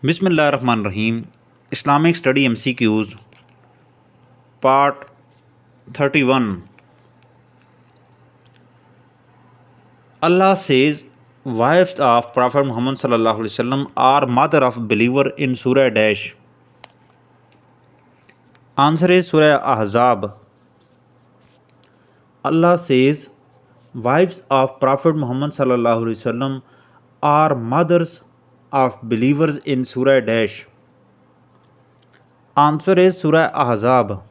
Bismillahirrahmanirrahim. Islamic Study MCQs Part 31. Allah says wives of Prophet Muhammad sallallahu alaihi wasallam are mother of believer in Surah Dash. Answer is Surah Ahzab. Allah says wives of Prophet Muhammad sallallahu alaihi wasallam are mothers of believers in Surah Dash. Answer is Surah Ahzab.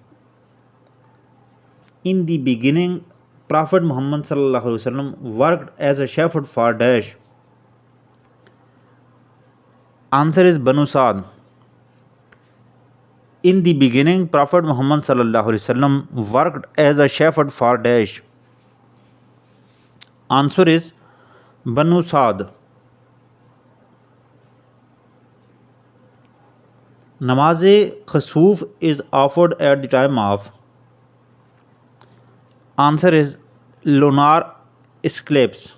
In the beginning, Prophet Muhammad sallallahu alaihi wasallam worked as a shepherd for Dash. Answer is Banu Sa'd. In the beginning, Prophet Muhammad sallallahu alaihi wasallam worked as a shepherd for Dash. Answer is Banu Sa'd. Namaz-e-Khusuf is offered at the time of. Answer is lunar eclipse.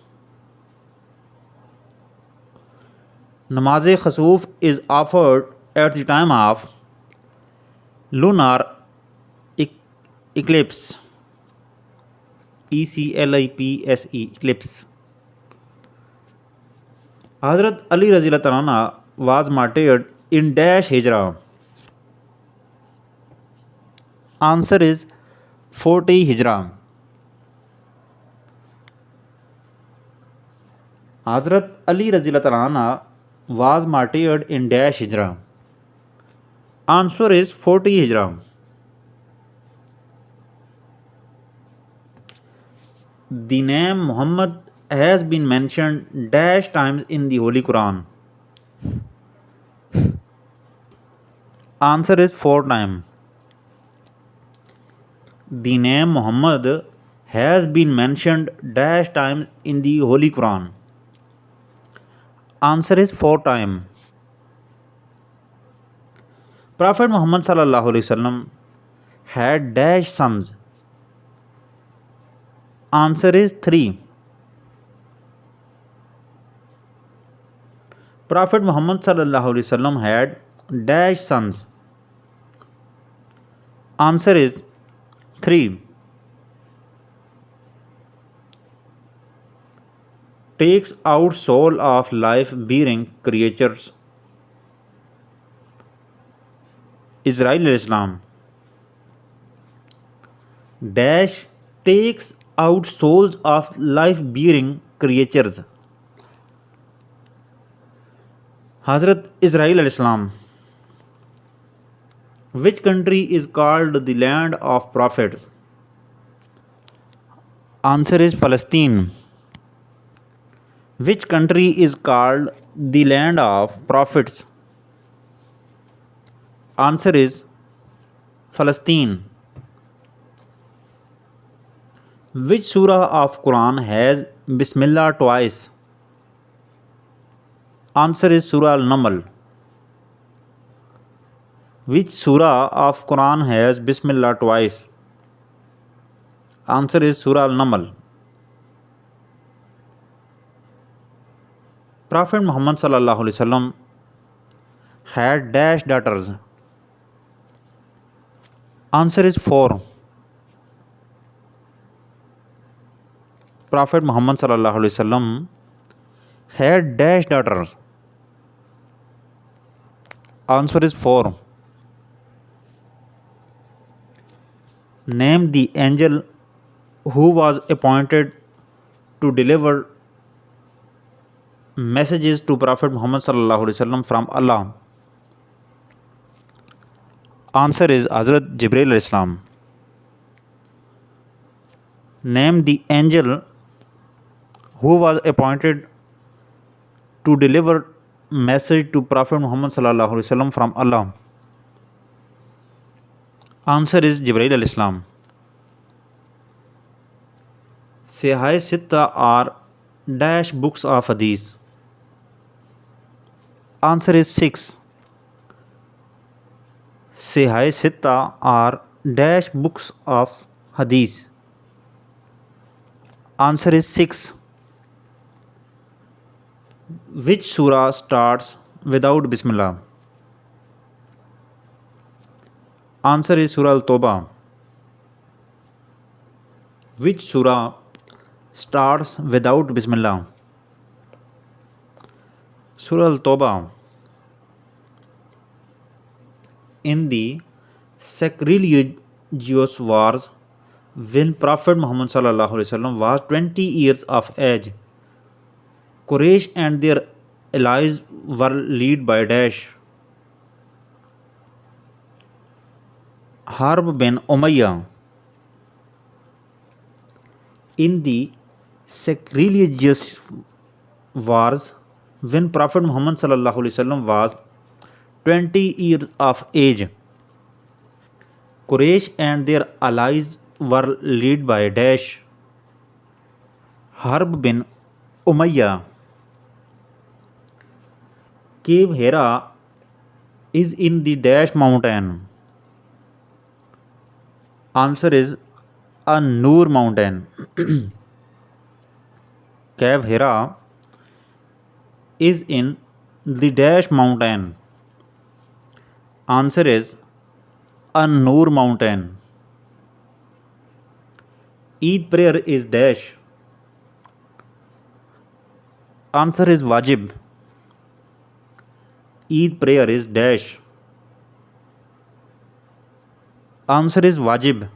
Namaz-e-Khusuf is offered at the time of lunar eclipse. ECLIPSE eclipse. Hazrat Ali Radhiyallahu Anhu was martyred in Dash Hijrah. Answer is 40 Hijrah. Hazrat Ali Radhiyallahu Anhu was martyred in Dash Hijrah. Answer is 40 Hijrah. The name Muhammad has been mentioned dash times in the Holy Quran. Answer is 4 times. The name Muhammad has been mentioned dash times in the Holy Quran. Answer is 4 times. Prophet Muhammad sallallahu alaihi wasallam had dash sons. Answer is 3. Prophet Muhammad sallallahu alaihi wasallam had dash sons. Answer is 3. Takes out soul of life-bearing creatures. Israel Islam. Dash takes out souls of life-bearing creatures. Hazrat Israel Islam. Which country is called the land of prophets? Answer is Palestine. Which country is called the land of prophets? Answer is Palestine. Which surah of Quran has Bismillah twice? Answer is Surah Al-Naml. Which surah of Quran has Bismillah twice? Answer is Surah Al-Naml. Prophet Muhammad sallallahu alaihi wasallam had dash daughters. Answer is 4. Prophet Muhammad sallallahu alaihi wasallam had dash daughters. Answer is 4. Name the angel who was appointed to deliver messages to Prophet Muhammad sallallahu alaihi wasallam from Allah. Answer is Hazrat Jibreel Islam. Name the angel who was appointed to deliver message to Prophet Muhammad sallallahu alaihi wasallam from Allah. Answer is Jibreel Islam. Sahih Sitta are dash books of Hadith. Answer is 6. Sahih Sitta are dash books of Hadith. Answer is 6. Which surah starts without Bismillah? Answer is Surah Al-Tawbah. Which surah starts without Bismillah? Surah Al-Tawbah. In the sacrilegious wars, when Prophet Muhammad was 20 years of age, Quraysh and their allies were led by Dash, Harb bin Umayyah. In the sacrilegious wars, when Prophet Muhammad was 20 years of age, Quraysh and their allies were led by Dash, Harb bin Umayyah. Cave Hira is in the Dash mountain. Answer is An-Nur mountain. Cave Hira is in the Dash mountain. Answer is An-Nur mountain. Eid prayer is Dash. Answer is Wajib. Eid prayer is Dash. Answer is Wajib.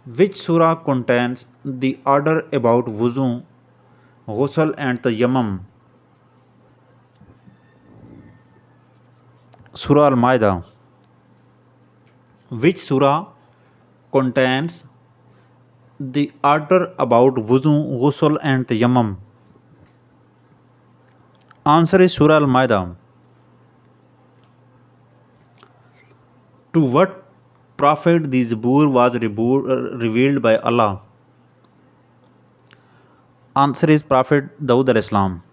Which surah contains the order about wuzu, ghusl and tayammum? Surah Al-Ma'idah. Which surah contains the order about wuzu, ghusl and tayammum? Answer is Surah Al-Ma'idah. To what prophet the Zabur was revealed by Allah? Answer is Prophet Dawood al-Islam.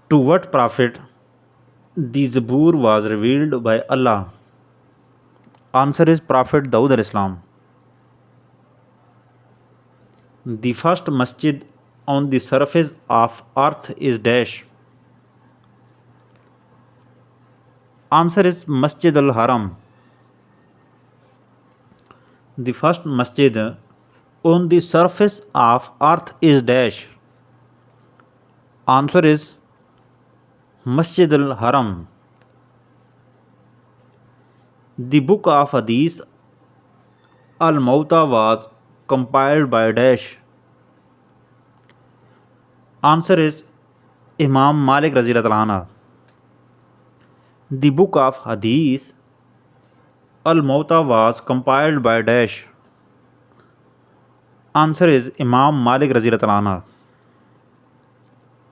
To what prophet the Zabur was revealed by Allah? Answer is Prophet Dawood al-Islam. The first masjid on the surface of earth is Dash. Answer is Masjid al-Haram. The first masjid on the surface of earth is Dash. Answer is Masjid al-Haram. The book of Hadith Al-Mawta was compiled by Dash. Answer is Imam Malik Raziyallahu anhu. The book of Hadith Al-Mawta was compiled by Dash. Answer is Imam Malik Raziyallahu anhu.